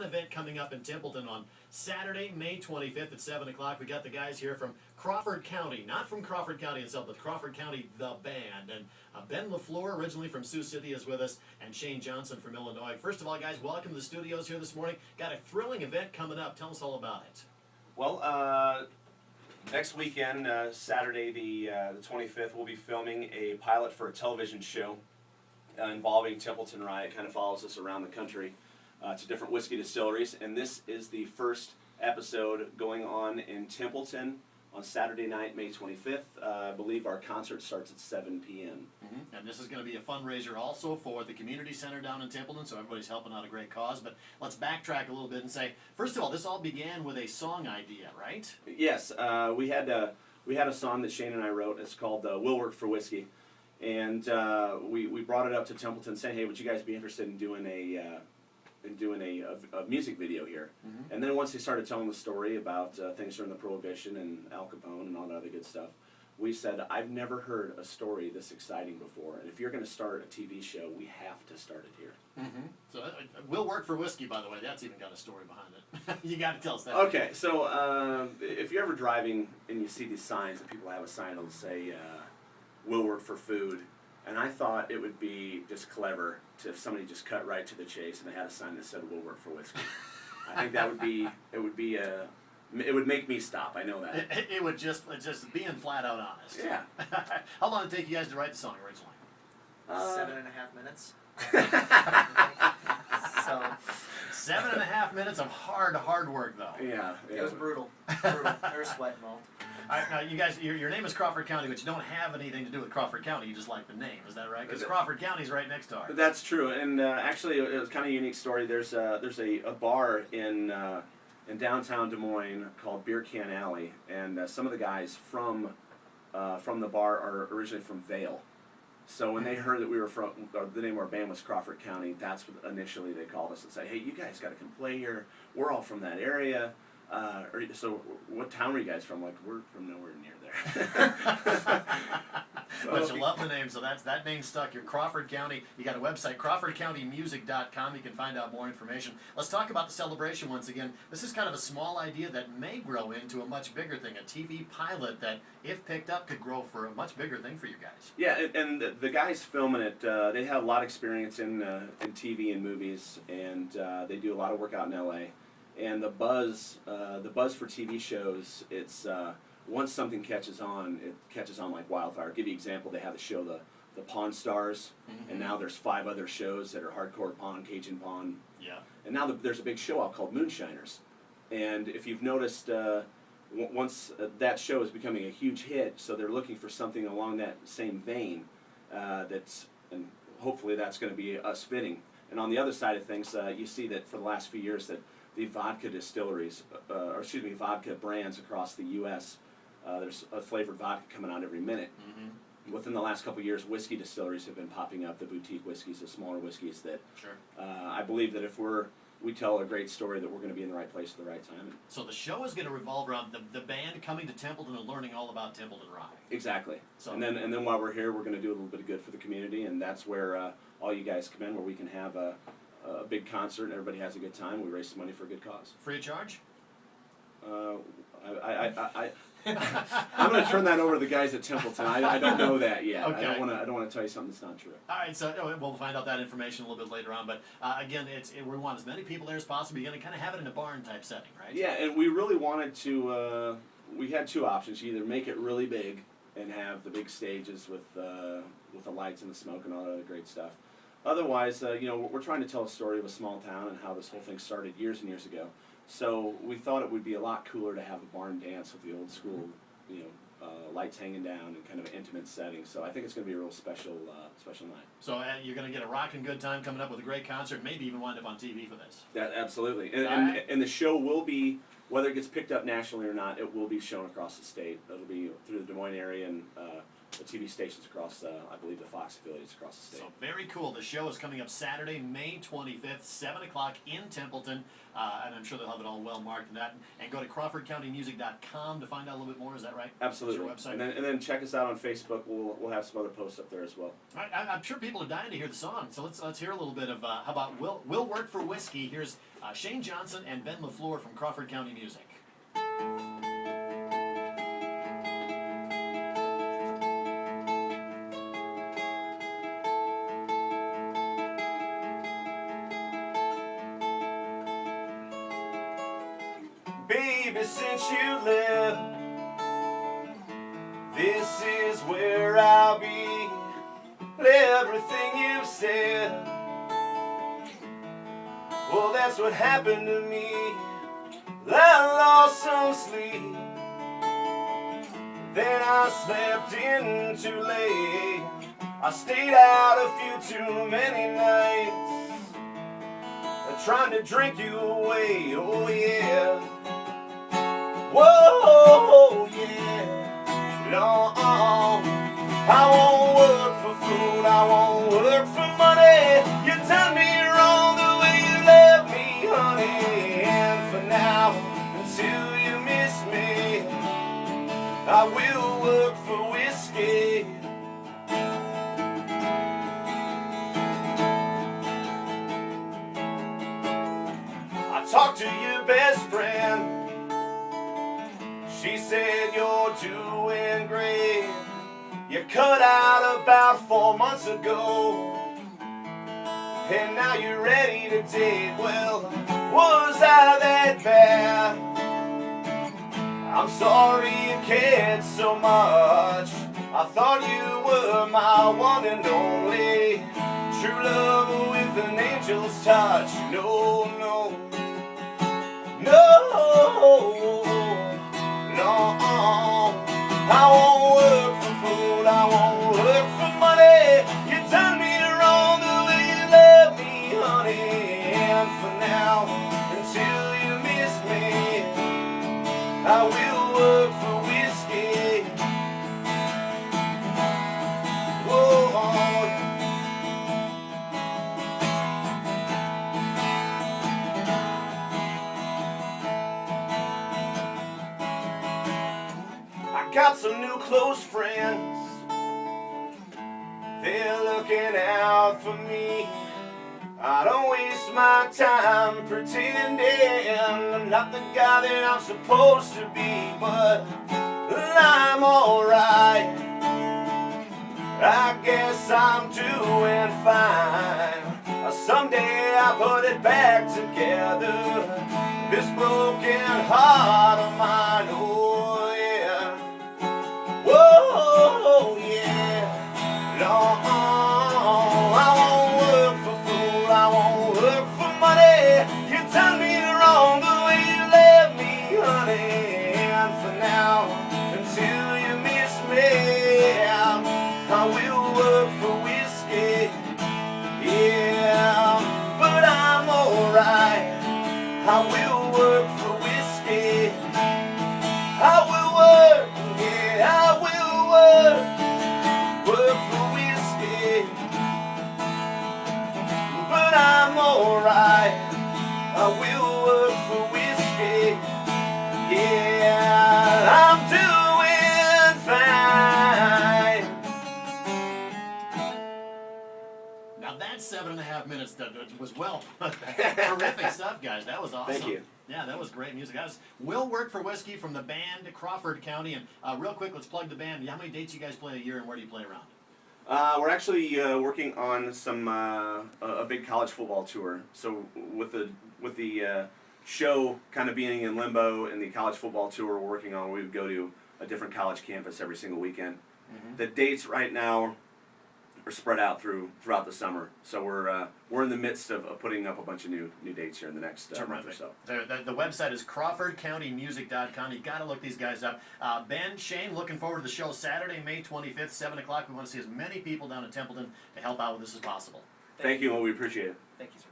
event coming up in Templeton on Saturday, May 25th at 7 o'clock. We got the guys here from Crawford County, not from Crawford County itself, but Crawford County, the band. And Ben LaFleur, originally from Sioux City, is with us, and Shane Johnson from Illinois. First of all, guys, welcome to the studios here this morning. Got a thrilling event coming up. Tell us all about it. Well, next weekend, Saturday the 25th, we'll be filming a pilot for a television show involving Templeton Rye. It kind of follows us around the country to different whiskey distilleries, and this is the first episode going on in Templeton on Saturday night, May 25th. I believe our concert starts at 7 p.m. And this is going to be a fundraiser also for the community center down in Templeton, so everybody's helping out a great cause. But let's backtrack a little bit and say, first of all, this all began with a song idea, right? Yes, we had a song that Shane and I wrote. It's called "Will Work for Whiskey," and we brought it up to Templeton, saying, "Hey, would you guys be interested in doing a music video here?" And then once they started telling the story about things during the Prohibition and Al Capone and all that other good stuff, we said, I've never heard a story this exciting before, and if you're going to start a TV show, we have to start it here. So Will Work for Whiskey, by the way, that's even got a story behind it. You got to tell us that. Okay, so if you're ever driving and you see these signs, and people have a sign that'll say, Will Work for Food, and I thought it would be just clever if somebody just cut right to the chase and they had a sign that said "Will Work for Whiskey." I think that it would make me stop. I know that. It would just being flat out honest. Yeah. How long did it take you guys to write the song originally? 7.5 minutes. So 7.5 minutes of hard work, though. Yeah. it was brutal. There was sweat involved. All right, now you guys, your name is Crawford County, but you don't have anything to do with Crawford County. You just like the name, is that right? Because Crawford County's right next door. That's true, and actually, it was kind of a unique story. There's a bar in downtown Des Moines called Beer Can Alley, and some of the guys from the bar are originally from Vail. So when they heard that we were from, the name of our band was Crawford County, that's what initially they called us and said, "Hey, you guys got to come play here. We're all from that area." So what town are you guys from? Like, we're from nowhere near there. But you love the name, so that name stuck. You're Crawford County. You got a website, crawfordcountymusic.com. You can find out more information. Let's talk about the celebration once again. This is kind of a small idea that may grow into a much bigger thing, a TV pilot that, if picked up, could grow for a much bigger thing for you guys. Yeah, and the guys filming it, they have a lot of experience in TV and movies, and they do a lot of work out in L.A., and the buzz for TV shows, it's once something catches on, it catches on like wildfire. I'll give you an example. They have the show the Pawn Stars, and now there's 5 other shows that are hardcore pawn, Cajun pawn. Yeah. And now there's a big show out called Moonshiners, and if you've noticed, once that show is becoming a huge hit, so they're looking for something along that same vein. And hopefully that's going to be us fitting. And on the other side of things, you see that for the last few years that the vodka distilleries, vodka brands across the U.S., there's a flavored vodka coming out every minute. Within the last couple of years, whiskey distilleries have been popping up, the boutique whiskeys, the smaller whiskeys that I believe that if we tell a great story that we're going to be in the right place at the right time. So the show is going to revolve around the band coming to Templeton and learning all about Templeton Rye. Exactly. So, and then while we're here, we're going to do a little bit of good for the community, and that's where all you guys come in, where we can have a big concert and everybody has a good time. We raise some money for a good cause. Free of charge? I'm going to turn that over to the guys at Templeton. I don't know that yet. Okay. I don't want to tell you something that's not true. All right, so we'll find out that information a little bit later on. But again, we want as many people there as possible. You're going to kind of have it in a barn type setting, right? Yeah, and we really wanted to. We had 2 options: you either make it really big and have the big stages with the lights and the smoke and all that other great stuff. Otherwise, we're trying to tell a story of a small town and how this whole thing started years and years ago. So we thought it would be a lot cooler to have a barn dance with the old school, lights hanging down and kind of an intimate setting. So I think it's going to be a real special night. So you're going to get a rockin' good time coming up with a great concert, maybe even wind up on TV for this. Absolutely. And the show will be, whether it gets picked up nationally or not, it will be shown across the state. It'll be through the Des Moines area and the TV stations across, I believe, the Fox affiliates across the state. So very cool. The show is coming up Saturday, May 25th, 7 o'clock in Templeton, and I'm sure they'll have it all well marked and that. And go to crawfordcountymusic.com to find out a little bit more. Is that right? Absolutely. That's your website. And then check us out on Facebook. We'll have some other posts up there as well. All right, I'm sure people are dying to hear the song, so let's hear a little bit of how about Will Work for Whiskey. Here's Shane Johnson and Ben LaFleur from Crawford County Music. Baby, since you left, this is where I'll be. Everything you've said, well, that's what happened to me. I lost some sleep, then I slept in too late. I stayed out a few too many nights, trying to drink you away, oh yeah. Whoa, yeah. No, I won't work for food, I won't work for money. You done me wrong the way you left me, honey. And for now, until you miss me, I will work for whiskey. I talked to your best friend. She said you're doing great. You cut out about 4 months ago, and now you're ready to date. Well, was I that bad? I'm sorry you cared so much. I thought you were my one and only true love with an angel's touch. No, no, no. I won't work for food, I won't work for money. You done me wrong the way you love me, honey. And for now, until you miss me, I will work for whiskey. Whoa. Got some new close friends, they're looking out for me. I don't waste my time pretending I'm not the guy that I'm supposed to be, but I'm alright. I guess I'm doing fine. Someday I'll put it back together, this broken heart of mine. Oh yeah. Whoa, yeah. No, I won't work for food, I won't work for money. You done me wrong the way you left me, honey. And for now, until you miss me, I will work for whiskey. Yeah, but I'm alright. I will work for whiskey. I will work, yeah, I will work for whiskey. But I'm alright. I will work for whiskey. Yeah, I'm doing fine. Now that's 7.5 minutes. That was well, terrific stuff, guys. That was awesome. Thank you. Yeah, that was great music. That was Will Work for Whiskey from the band Crawford County. And real quick, let's plug the band. How many dates you guys play a year, and where do you play around? We're actually working on some a big college football tour. So with the show kind of being in limbo and the college football tour we're working on, we would go to a different college campus every single weekend. Mm-hmm. The dates right now are spread out throughout the summer. So we're in the midst of putting up a bunch of new dates here in the next month or so. The website is CrawfordCountyMusic.com. You got to look these guys up. Ben, Shane, looking forward to the show Saturday, May 25th, 7 o'clock. We want to see as many people down in Templeton to help out with this as possible. Thank you, and we appreciate it. Thank you, sir.